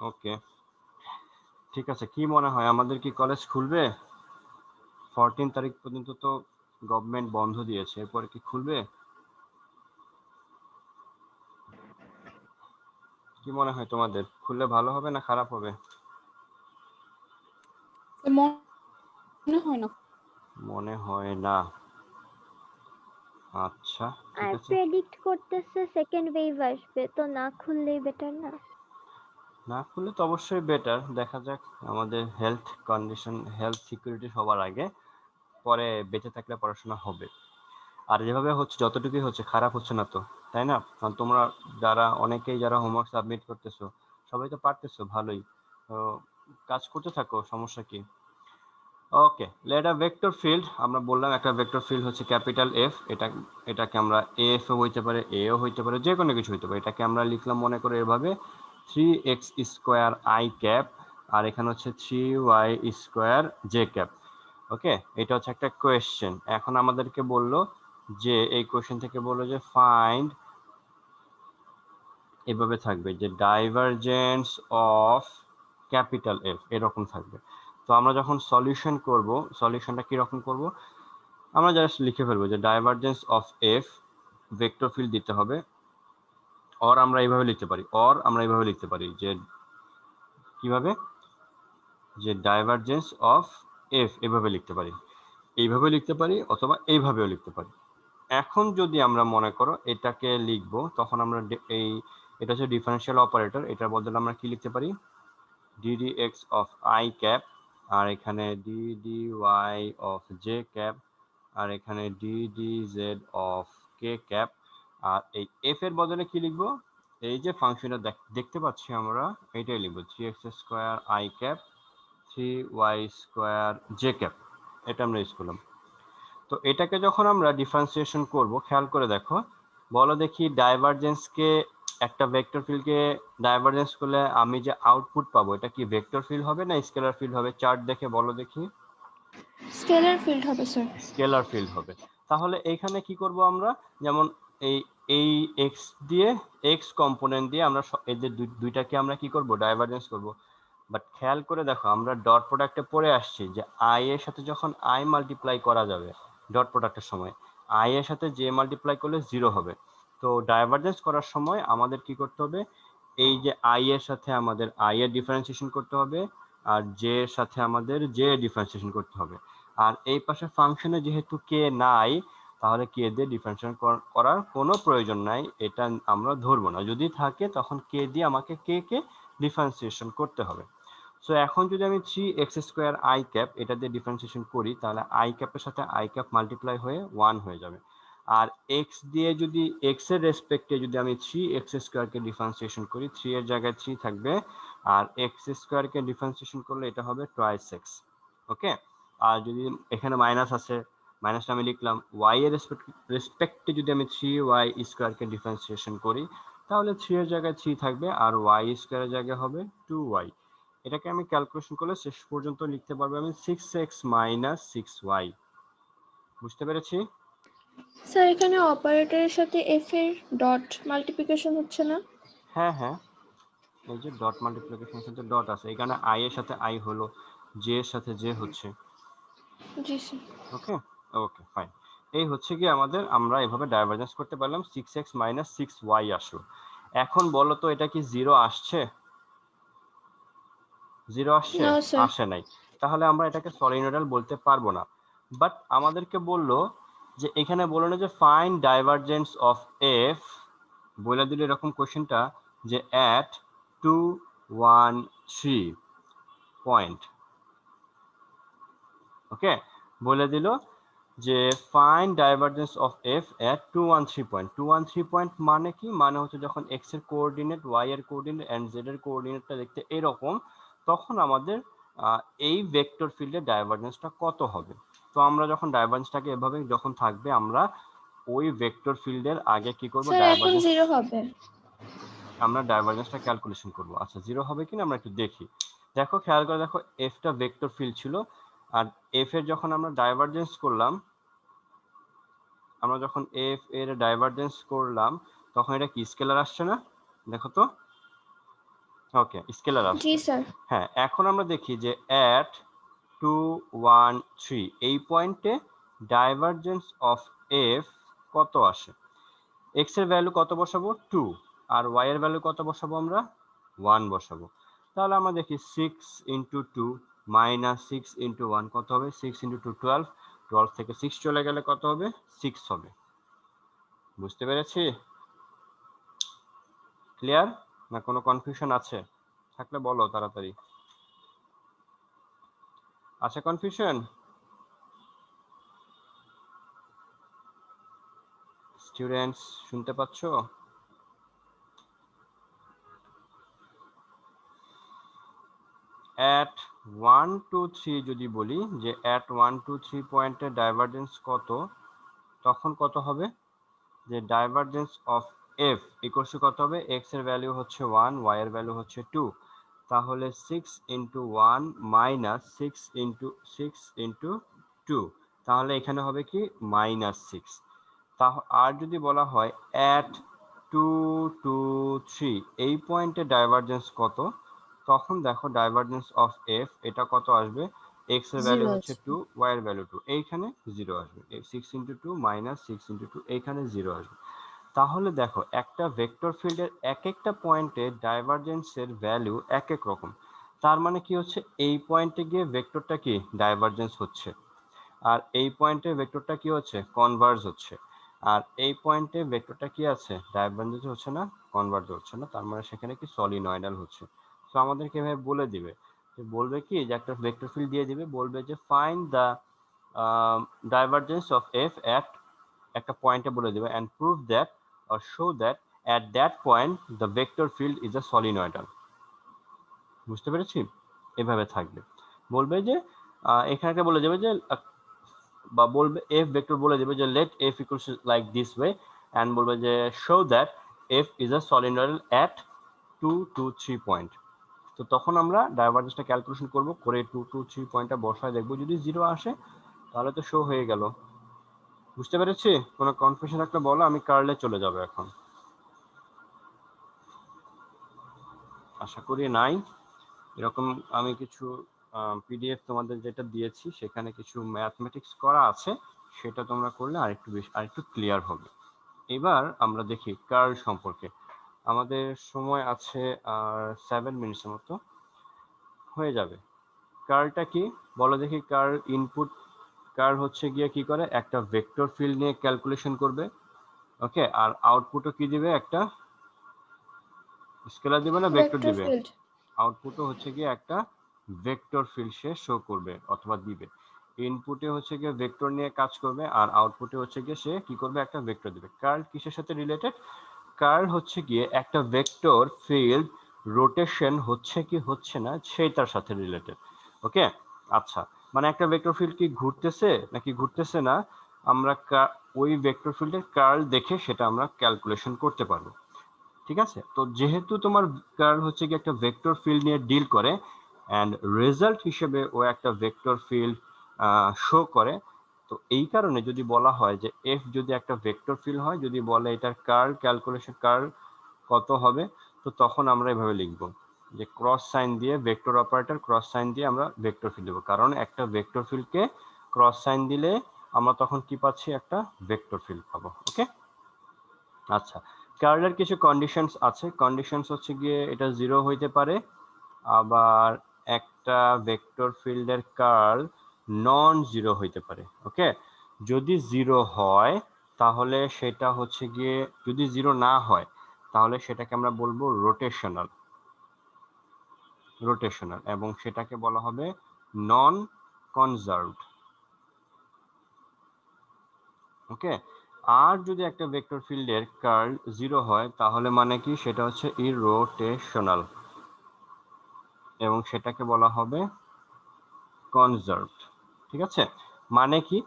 Speaker 1: ওকে, ঠিক আছে। কি মনে হয় আমাদের কি কলেজ খুলবে? 14 তারিখ পর্যন্ত তো গভর্নমেন্ট বন্ধ দিয়েছে, এরপরে কি খুলবে? কি মনে হয় তোমাদের, খুললে ভালো হবে না খারাপ হবে?
Speaker 2: মনে হয় না।
Speaker 1: মনে হয় না। আচ্ছা ঠিক
Speaker 5: আর
Speaker 1: আছে,
Speaker 5: প্রেডিক্ট করতেছে সেকেন্ড ওয়েভ আসবে, তো না খুললেই বেটার না?
Speaker 1: না খুললে তো অবশ্যই বেটার। দেখা যাক, আমাদের হেলথ কন্ডিশন, হেলথ সিকিউরিটি সবার আগে, পরে বেঁচে থাকলে পড়াশোনা হবে। আর যেভাবে হচ্ছে যতটুকুই হচ্ছে খারাপ হচ্ছে না তো, তাই না? কারণ তোমরা অনেকেই যারা হোমওয়ার্ক সাবমিট করতেছো সবাই তো পারতেছো ভালোই, তো কাজ করতে থাকো, সমস্যা কি? ওকে, লেট আ ভেক্টর ফিল্ড, আমরা বললাম একটা ভেক্টর ফিল্ড হচ্ছে ক্যাপিটাল এফ। এটাকে আমরা এফ ও হইতে পারে, এ ও হইতে পারে, যে কোনো কিছু হইতে পারে। এটাকে আমরা লিখলাম মনে করে এভাবে 3x² i ক্যাপ, আর এখানে হচ্ছে 3y² j ক্যাপ। ওকে, এটা হচ্ছে একটা কোয়েশ্চেন। এখন আমাদেরকে বললো যে এই কোয়েশ্চেন থেকে বললো যে ফাইন্ড, এভাবে থাকবে যে ডাইভারজেন্স অফ ক্যাপিটাল এফ, এরকম থাকবে। তো আমরা যখন সলিউশন করব, সলিউশনটা কিরকম করব, আমরা জাস্ট লিখে ফেলবো যে divergence of F, vector field দিতে হবে। আমরা এইভাবে লিখতে পারি যে কিভাবে, যে ডাইভারজেন্স অফ এফ, এভাবে লিখতে পারি, এইভাবে লিখতে পারি, অথবা এইভাবেও লিখতে পারি। এখন যদি আমরা মনে করো এটাকে লিখবো, তখন আমরা এটা হচ্ছে ডিফারেন্সিয়াল অপারেটর, এটার বদলে আমরা কি লিখতে পারি, ddx অফ i ক্যাপ, আর এখানে ddy অফ j ক্যাপ, আর এখানে ddz অফ k ক্যাপ। আর এই f এর বদলে কি লিখবো, এই যে ফাংশনটা দেখতে পাচ্ছি আমরা, এইটাই লিখবো 3x² i cap 3y² j cap. এটা আমরা ইউজ করলাম। তো এটাকে যখন আমরা ডিফারেন্সিয়েশন করব, খেয়াল করে দেখো, বলো দেখি ডাইভারজেন্সকে, একটা ভেক্টর ফিল্ডকে ডাইভারজেন্স করলে আমি যে আউটপুট পাবো এটা কি ভেক্টর ফিল্ড হবে না স্কেলার ফিল্ড হবে? চার্ট দেখে বলো দেখি।
Speaker 3: স্কেলার ফিল্ড হবে স্যার।
Speaker 1: স্কেলার ফিল্ড হবে। তাহলে এইখানে কি করব আমরা, যেমন এই এই এক্স দিয়ে, এক্স কম্পোনেন্ট দিয়ে আমরা এই যে দুইটাকে আমরা কি করব, ডাইভারজেন্স করব। বাট খেয়াল করে দেখো, আমরা ডট প্রোডাক্টে পড়ে আসছি যে আই এর সাথে যখন আই মাল্টিপ্লাই করা যাবে ডট প্রোডাক্টের সময়, আই এর সাথে জে মাল্টিপ্লাই করলে 0 হবে। তো ডাইভারজেন্স করার সময় আমাদের কি করতে হবে, এই যে আই এর সাথে আমাদের আই এর ডিফারেন্সিয়েশন করতে হবে, আর জে এর সাথে আমাদের জে এর ডিফারেন্সিয়েশন করতে হবে। আর এই পাশে ফাংশনে যেহেতু কে নাই, তাহলে কে দিয়ে ডিফারেন্সিয়েশন করার কোনো প্রয়োজন নাই, এটা আমরা ধরবো না। যদি থাকে তখন কে দিয়ে আমাকে কে কে ডিফারেন্সিয়েশন করতে হবে। সো এখন যদি আমি 3x² i ক্যাপ এটা দিয়ে ডিফারেন্সিয়েশন করি, তাহলে i ক্যাপের সাথে i ক্যাপ মাল্টিপ্লাই হয়ে 1 হয়ে যাবে। আর x দিয়ে যদি x এর রেসপেক্টে যদি আমি 3x² কে ডিফারেন্সিয়েশন করি, 3 এর জায়গায় 3 থাকবে, আর x² কে ডিফারেন্সিয়েশন করলে এটা হবে টুয়াইস x। ওকে, আর যদি এখানে মাইনাস আছে, মাইনাসটা আমি লিখলাম, y এর রেসপেক্টে যদি আমি 3y² কে ডিফারেন্সিয়েশন করি, তাহলে 3 এর জায়গায় 3 থাকবে, আর y² এর জায়গায় হবে 2y। এটাকে আমি ক্যালকুলেশন করলে শেষ পর্যন্ত লিখতে পারবো আমি 6x মাইনাস 6y। বুঝতে পেরেছি?
Speaker 3: স্যার এখানে অপারেটরের সাথে এফ এর ডট মাল্টিপ্লিকেশন হচ্ছে না?
Speaker 1: হ্যাঁ হ্যাঁ, এই যে ডট মাল্টিপ্লিকেশনের সাথে ডট আছে, এখানে i এর সাথে i হলো, j এর সাথে j হচ্ছে।
Speaker 3: জি স্যার।
Speaker 1: ওকে, ওকে ফাইন। এই হচ্ছে কি আমাদের, আমরা এভাবে ডাইভারজেন্স করতে পারলাম, 6x মাইনাস 6y আসলো। এখন বলো তো এটা কি 0 আসছে? 0 আসছে?
Speaker 3: না স্যার।
Speaker 1: আসে নাই। তাহলে আমরা এটাকে সলিনয়েডাল বলতে পারবো না। বাট আমাদেরকে বললো যে, এখানে বললো না যে ফাইন্ড ডাইভারজেন্স অফ এফ, বলে দিল এরকম কোশ্চেনটা যে অ্যাট 2 1 3 পয়েন্ট। ওকে, বলে দিল যে find divergence of F at 213 point. 213 point মানে কি? মানে হচ্ছে যখন এক্স এর কোঅর্ডিনেট, ওয়াই এর কোঅর্ডিনেট এন্ড জেড এর কোঅর্ডিনেটটা দেখতে এরকম, তখন আমাদের এই ভেক্টর ফিল্ডের ডাইভারজেন্সটা কত হবে। তো আমরা যখন ডাইভারজেন্সটাকে এভাবে যখন থাকবে, আমরা ওই ভেক্টর ফিল্ডের আগে কি করব,
Speaker 3: স্যার এখন
Speaker 1: ডাইভারজেন্স,
Speaker 3: 0 হবে।
Speaker 1: আমরা ডাইভারজেন্সটা ক্যালকুলেশন করব। আচ্ছা, 0 হবে কিনা আমরা একটু দেখি। দেখো, খেয়াল করে দেখো, এফটা ভেক্টর ফিল্ড ছিল, আর এফ এর যখন আমরা ডাইভারজেন্স করলাম, আমরা যখন এফ এর ডাইভারজেন্স করলাম, তখন এটা কি স্কেলার আসছে না? দেখো তো, ওকে, স্কেলার
Speaker 3: জি
Speaker 1: আসছে।
Speaker 3: স্যার।
Speaker 1: হ্যাঁ, এখন আমরা দেখি যে at 213 এই পয়েন্টে ডাইভারজেন্স অফ এফ কত আসে। এক্স এর ভ্যালু কত বসাবো? 2, আর ওয়াই এর ভ্যালু কত বসাবো? আমরা 1 বসাবো। তাহলে আমরা দেখি 6 ইন্টু 2 মাইনাস 6 ইন্টু 1 কত হবে? 6 ইন্টু 2 12, 12 থেকে 6 চলে গেলে কত হবে? 6 হবে। বুঝতে পেরেছি? ক্লিয়ার না কোনো কনফিউশন আছে? থাকলে বলো তাড়াতাড়ি। আছে কনফিউশন? স্টুডেন্টস শুনতে পাচ্ছো? at 1 2 3 যদি বলি যে at 1 2 3 পয়েন্টের ডাইভারজেন্স কত, তখন কত হবে? যে divergence of F equal to কত হবে? এক্স এর ভ্যালু হচ্ছে 1, ওয়াই এর ভ্যালু হচ্ছে 2, তাহলে 6 ইন্টু 1 মাইনাস 6 ইন্টু 6 ইন্টু 2, তাহলে এখানে হবে কি? মাইনাস 6। আর যদি বলা হয় at 2 2 3 এই পয়েন্টের ডাইভারজেন্স কত, তখন দেখো ডাইভারজেন্স অফ এফ এটা কত আসবে? এক্স এর ভ্যালু
Speaker 2: 0
Speaker 1: হচ্ছে
Speaker 2: আছে।
Speaker 1: 2, ওয়াই এর ভ্যালু 2, এইখানে 0 আসবে। 6 ইন্টু 2 মাইনাস 6 ইন্টু 2, এইখানে 0 আসবে। তাহলে দেখো, একটা ভেক্টর ফিল্ডের এক একটা পয়েন্টে ডাইভারজেন্সের ভ্যালু এক এক রকম। তার মানে কি হচ্ছে? এই পয়েন্টে গিয়ে ভেক্টরটা কি ডাইভারজেন্স হচ্ছে, আর এই পয়েন্টে ভেক্টরটা কি হচ্ছে? কনভার্জ হচ্ছে। আর এই পয়েন্টে ভেক্টরটা কি আছে? ডাইভারজেন্স হচ্ছে না, কনভার্জ হচ্ছে না, তার মানে সেখানে কি সলিনয়েডাল হচ্ছে। তো আমাদেরকে এভাবে বলে দিবে, যে বলবে কি, যে একটা ভেক্টর ফিল্ড দিয়ে দিবে, বলবে যে find the divergence of F at, একটা পয়েন্টে বলে দিবে, and prove that or show that at that point the vector field is a solenoidal। বুঝতে পেরেছি? এভাবে থাকবে। বলবে যে এখানে একটা বলে দেবে যে বা বলবে এফ ভেক্টর বলে দেবে যে let f equals like this way, and বলবে যে show that f is a solenoidal at 2 2 3 point. তো তখন আমরা ডাইভারজেন্সটা ক্যালকুলেশন করব, করে 2 2 3 পয়েন্টটা বসায় দেখব, যদি 0 আসে তাহলে তো শো হয়ে গেল। বুঝতে পেরেছি? কোনো কনফিউশন থাকলে বলো, আমি কার্লে চলে যাব এখন। আশা করি নাই। এরকম আমি কিছু পিডিএফ তোমাদের যেটা দিয়েছি, সেখানে কিছু ম্যাথমেটিক্স করা আছে, সেটা তোমরা করলে আরেকটু বেশি আরেকটু ক্লিয়ার হবে। এবার আমরা দেখি কার্ল সম্পর্কে। আমাদের সময় আছে আর 7 মিনিটসের মতো, হয়ে যাবে। কার্লটা কি বলো দেখি? কার্ল ইনপুট, কার্ল হচ্ছে গিয়ে কি করে, একটা ভেক্টর ফিল্ড নিয়ে ক্যালকুলেশন করবে, ওকে, আর আউটপুটও কি দিবে? একটা স্কেলার দিবে না ভেক্টর
Speaker 3: ভেক্টর
Speaker 1: দিবে?
Speaker 3: ফিল্ড।
Speaker 1: আউটপুটও হচ্ছে গিয়ে একটা ভেক্টর ফিল্ড সে শো করবে অথবা দিবে। ইনপুটে হচ্ছে গিয়ে ভেক্টর নিয়ে কাজ করবে, আর আউটপুটে হচ্ছে গিয়ে সে কি করবে? একটা ভেক্টর দিবে। কার্ল কিসের সাথে রিলেটেড? কার্ল হচ্ছে গিয়ে একটা ভেক্টর ফিল্ড রোটেশন হচ্ছে কি হচ্ছে না সেইটার সাথে রিলেটেড। ওকে, আচ্ছা, মানে একটা ভেক্টর ফিল্ড কি ঘুরতেছে নাকি ঘুরতেছে না, আমরা ওই ভেক্টর ফিল্ডের কার্ল দেখে সেটা আমরা ক্যালকুলেশন করতে পারবো। ঠিক আছে? তো যেহেতু তোমার কার্ল হচ্ছে কি একটা ভেক্টর ফিল্ড নিয়ে ডিল করে, অ্যান্ড রেজাল্ট হিসেবে ও একটা ভেক্টর ফিল্ড শো করে, তো এই কারণে যদি বলা হয় যে এফ যদি একটা ভেক্টর ফিল্ড হয়, যদি বলে এটার কার্ল ক্যালকুলেশন কার্ল কত হবে, তো তখন আমরা এভাবে লিখব যে ক্রস সাইন দিয়ে, ভেক্টর অপারেটর ক্রস সাইন দিয়ে আমরা ভেক্টর ফিল্ড দেবো, কারণ একটা ভেক্টর ফিল্ডকে ক্রস সাইন দিলে আমরা তখন কি পাচ্ছি? একটা ভেক্টর ফিল্ড পাবো। ওকে, আচ্ছা, কার্লের কিছু কন্ডিশনস আছে। কন্ডিশনস হচ্ছে গিয়ে এটা 0 হইতে পারে, আবার একটা ভেক্টর ফিল্ডের কার্ল নন জিরো হইতে পারে। ওকে, যদি 0 হয় তাহলে সেটা হচ্ছে গিয়ে, যদি 0 না হয় তাহলে সেটাকে আমরা বলবো রোটেশনাল, রোটেশনাল, এবং সেটাকে বলা হবে নন কনজার্ভড। ওকে, আর যদি একটা ভেক্টর ফিল্ডের কার্ল 0 হয় তাহলে মানে কি, সেটা হচ্ছে ইরোটেশনাল এবং সেটাকে বলা হবে কনজার্ভড। ঠিক আছে, মানে কি,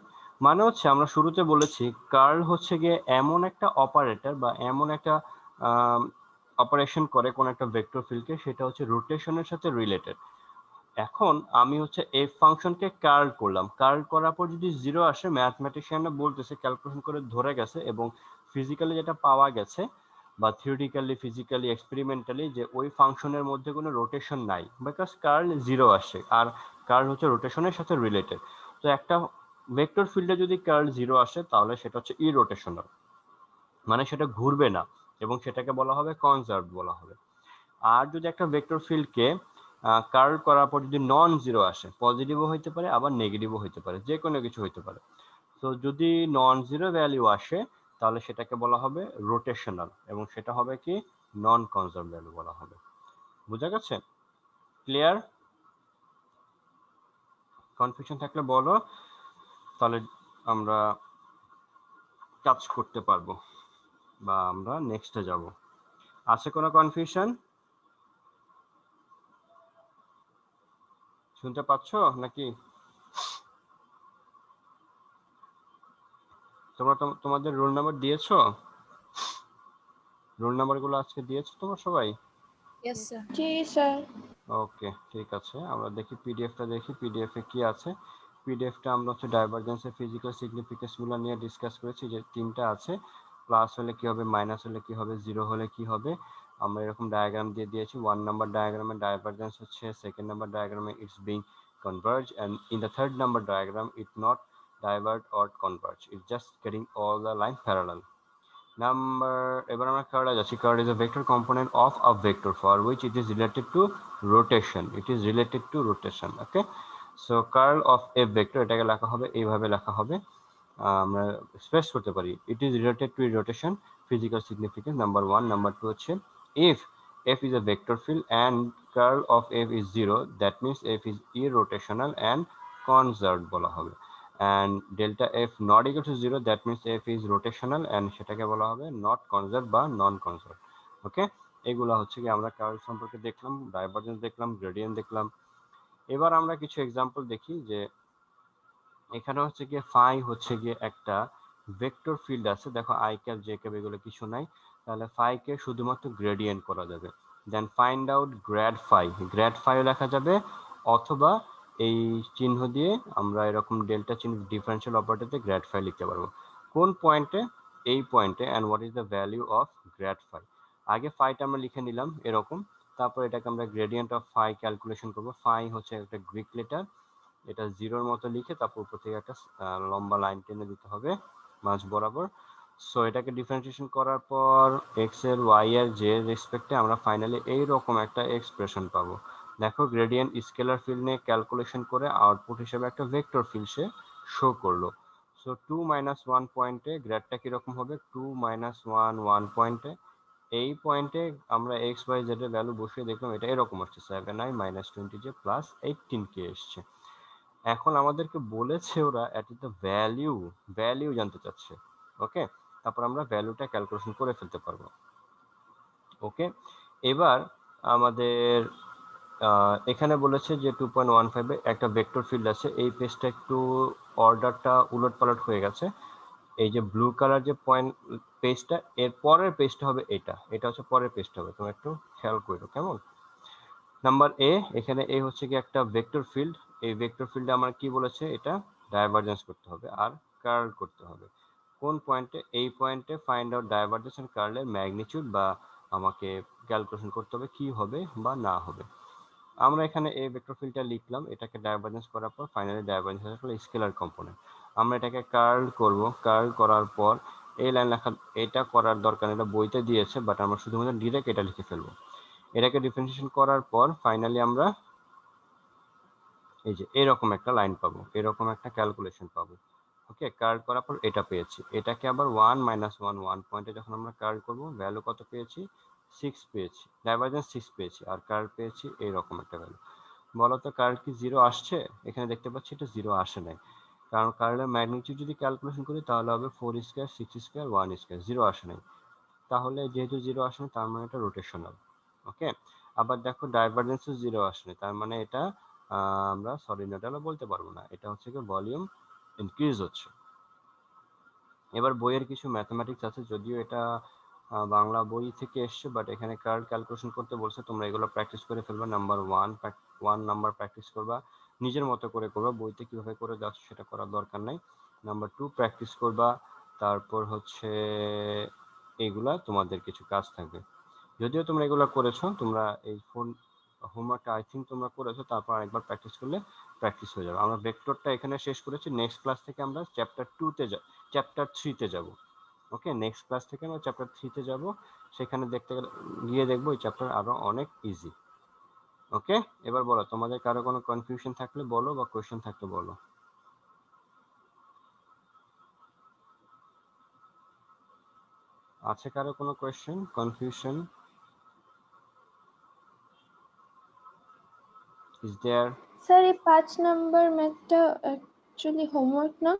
Speaker 1: মানে হচ্ছে আমরা শুরুতে বলেছি কার্ল হচ্ছে গিয়ে এমন একটা অপারেটর বা এমন একটা অপারেশন করে কোন একটা ভেক্টর ফিল্ডকে, সেটা হচ্ছে রোটেশনের সাথে রিলেটেড। এখন আমি হচ্ছে এফ ফাংশনকে কার্ল করলাম, কার্ল করার পর যদি 0 আসে, ম্যাথমেটিশিয়ানরা বলতেছে ক্যালকুলেশন করে ধরে গেছে এবং ফিজিক্যালি যেটা পাওয়া গেছে বা থিওরিটিক্যালি ফিজিক্যালি এক্সপেরিমেন্টালি, যে ওই ফাংশনের মধ্যে কোনো রোটেশন নাই, বিকজ কার্ল 0 আসে আর কার্ল হচ্ছে রোটেশনের সাথে রিলেটেড। তো একটা ভেক্টর ফিল্ডে যদি কার্ল 0 আসে তাহলে সেটা হচ্ছে ইরোটেশনাল, মানে সেটা ঘুরবে না এবং সেটাকে বলা হবে কনজার্ভ বলা হবে। আর যদি একটা ভেক্টর ফিল্ডকে কার্ল করার পর যদি নন জিরো আসে, পজিটিভও হইতে পারে আবার নেগেটিভও হইতে পারে, যে কোনো কিছু হইতে পারে। তো যদি নন জিরো ভ্যালু আসে তাহলে সেটাকে বলা হবে রোটেশনাল এবং সেটা হবে কি নন কনজার্ভ ভ্যালু বলা হবে। বুঝা গেছে? ক্লিয়ার? কনফিউশন থাকলে বলো, তাহলে আমরা কাজ করতে পারবো বা আমরা নেক্সটে যাব। আছে কোনো কনফিউশন? শুনতে পাচ্ছ নাকি? তোমরা তোমাদের রোল নাম্বার দিয়েছো? রোল নাম্বারগুলো আজকে দিয়েছো তোমরা সবাই?
Speaker 2: Yes sir.
Speaker 3: জি স্যার।
Speaker 1: ওকে, ঠিক আছে, আমরা দেখি পিডিএফটা, দেখি পিডিএফ এ কি আছে। পিডিএফটা আমরা হচ্ছে ডাইভারজেন্সের ফিজিক্যাল সিগনিফিকেন্স গুলো নিয়ে ডিসকাস করেছি, যে তিনটা আছে, প্লাস হলে কি হবে, মাইনাস হলে কি হবে, জিরো হলে কি হবে। আমরা এরকম ডায়াগ্রাম দিয়ে দিয়েছি। 1 নাম্বার ডায়াগ্রামে ডাইভারজেন্স হচ্ছে, সেকেন্ড নাম্বার ডায়াগ্রামে it's being converge, and in the third number diagram it not divert or converge, it's just getting all the line parallel. Number, এবার আমরা কার্ডে যাচ্ছি। Card is a vector component of a vector for which it is related to rotation, it is related to rotation. Okay, so curl of a vector, এটাকে লেখা হবে এইভাবে লেখা হবে, আমরা স্পেস করতে পারি, it is related to rotation, physical significance number 1. number 2 হচ্ছে if f is a vector field and curl of f is 0, that means f is irrotational and conserved বলা হবে, and delta f not equal to 0, that means f is rotational and সেটাকে বলা হবে not conserved বা non conserved. ওকে, এগুলা হচ্ছে কি আমরা কার্ল সম্পর্কে দেখলাম, ডাইভারজেন্স দেখলাম, গ্রেডিয়েন্ট দেখলাম। এবার আমরা কিছু এক্সাম্পল দেখি, যে এখানে হচ্ছে গিয়ে ফাই হচ্ছে গিয়ে একটা ভেক্টর ফিল্ড আছে, দেখো আই ক্যাপ জে ক্যাপ এগুলো কিছু নাই, তাহলে ফাই কে শুধুমাত্র গ্রেডিয়েন্ট করা যাবে। Then find out grad phi, grad ফাইও লেখা যাবে, অথবা এই চিহ্ন দিয়ে আমরা এরকম ডেল্টা চিহ্ন ডিফারেন্সিয়াল অপারেটরতে গ্র্যাড ফাই লিখতে পারবো। কোন পয়েন্টে? এই পয়েন্টে। And what is the value of grad phi? আগে ফাইটা আমরা লিখে নিলাম এরকম, তারপর এটাকে আমরা গ্রেডিয়েন্ট অফ ফাই ক্যালকুলেশন করবো। ফাই হচ্ছে একটা গ্রিক লেটার, এটা জিরোর মতো লিখে তারপর উপর থেকে একটা লম্বা লাইন টেনে দিতে হবে মাঝ বরাবর। সো এটাকে ডিফারেন্সিয়েশন করার পর এক্স এর ওয়াই এর জে রেসপেক্টে আমরা ফাইনালি এইরকম একটা এক্সপ্রেশন পাবো। দেখো গ্রেডিয়েন্ট স্কেলার ফিল্ড নিয়ে ক্যালকুলেশন করে আউটপুট হিসেবে একটা ভেক্টর ফিল্ড সে শো করলো। সো 2 - 1 পয়েন্টে গ্রেডটা কিরকম হবে? 2 - 1 1 পয়েন্টে, এই পয়েন্টে আমরা এক্স ওয়াই জেড এর ভ্যালু বসিয়ে দেখলাম এটা এরকম আসছে 7i - 20j + 18k এসছে। এখন আমাদেরকে বলেছে ওরা এট দ্য ভ্যালিউ জানতে চাচ্ছে। ওকে, তারপর আমরা ভ্যালুটা ক্যালকুলেশন করে ফেলতে পারবো। ওকে, এবার আমাদের এখানে বলেছে যে 2.15 এ একটা ভেক্টর ফিল্ড আছে। এই পেজটা একটু অর্ডারটা উলটপালট হয়ে গেছে। এই যে ব্লু কালার যে পয়েন্ট পেজটা, এর পরের পেজটা হবে এটা, এটা হচ্ছে পরের পেজটা হবে, তোমরা একটু খেয়াল করো কেমন। নাম্বার এ, এখানে এ হচ্ছে কি একটা ভেক্টর ফিল্ড, এই ভেক্টর ফিল্ডে আমার কি বলেছে, এটা ডাইভারজেন্স করতে হবে আর কার্ল করতে হবে। কোন পয়েন্টে? এই পয়েন্টে ফাইন্ড আউট ডাইভারজেন্স এন্ড কার্লের ম্যাগনিটিউড, বা আমাকে ক্যালকুলেশন করতে হবে কি হবে বা না হবে। আমরা এখানে এই ভেক্টর ফিল্ডটা লিখলাম, এটাকে ডাইভারজেন্স করার পর ফাইনালি ডাইভারজেন্স হলো স্কেলার কম্পোনেন্ট। আমরা এটাকে কার্ল করব, কার্ল করার পর এই লাইন লেখা, এটা করার দরকার, এটা বইতে দিয়েছে, বাট আমরা শুধুমাত্র ডিরেক্ট এটা লিখে ফেলবো। এটাকে ডিফারেন্সিয়েশন করার পর ফাইনালি আমরা এই যে এরকম একটা লাইন পাবো, এরকম একটা ক্যালকুলেশন পাবো। ওকে, কার্ল করার পর এটা পেয়েছি, এটাকে আবার 1 - 1 1 পয়েন্টে যখন আমরা কার্ল করব, ভ্যালু কত পেয়েছি? 6 পেয়েছি, ডাইভারজেন্স 6 পেয়েছি, আর কার্ল পেয়েছি এইরকম একটা ভ্যালু। বলো তো কার্ল কি 0 আসছে? এখানে দেখতে পাচ্ছি এটা 0 আসে নাই। কারণ কার্লের ম্যাগনিটিউড যদি ক্যালকুলেশন করি তাহলে হবে 4 স্কয়ার 6 স্কয়ার 1 স্কয়ার, 0 আসে নাই। তাহলে যেহেতু 0 আসে না তার মানে এটা রোটেশনাল। ওকে, আবার দেখো ডাইভারজেন্সও 0 আসে না, তার মানে এটা আমরা সলিনয়েডালও বলতে পারবো না, এটা হচ্ছে কি ভলিউম ইনক্রিজ হচ্ছে। এবার বইয়ের কিছু ম্যাথমেটিক্স আছে, যদিও এটা বাংলা বই থেকে এসছে, বাট এখানে কার্ল ক্যালকুলেশন করতে বলছে, তোমরা এগুলো প্র্যাকটিস করে ফেলবা। নাম্বার 1 নাম্বার প্র্যাকটিস করবা, নিজের মতো করে করবা, বইতে কিভাবে করে যাচ্ছে সেটা করার দরকার নাই। নাম্বার 2 প্র্যাকটিস করবা, তারপর হচ্ছে এগুলা তোমাদের কিছু কাজ থাকবে। যদিও তোমরা এগুলো করেছো, তোমরা এই হোমওয়ার্কটা আই থিঙ্ক তোমরা করেছো, তারপর আরেকবার প্র্যাকটিস করলে প্র্যাকটিস হয়ে যাবে। আমরা ভেক্টরটা এখানে শেষ করেছি, নেক্সট ক্লাস থেকে আমরা চ্যাপ্টার 3 তে যাব। ওকে, নেক্সট ক্লাস থেকে আমরা চ্যাপ্টার 3 তে যাব, সেখানে গিয়ে দেখবো এই চ্যাপ্টার আরো অনেক ইজি। ওকে, এবার বলো, তোমাদের কারো কোনো কনফিউশন থাকলে বলো, বা কোয়েশ্চেন থাকলে বলো। আছে কারো কোনো question, confusion? Is there?
Speaker 3: Sir এই 5 নাম্বার ম্যাথটা অ্যাকচুয়ালি হোমওয়ার্ক না?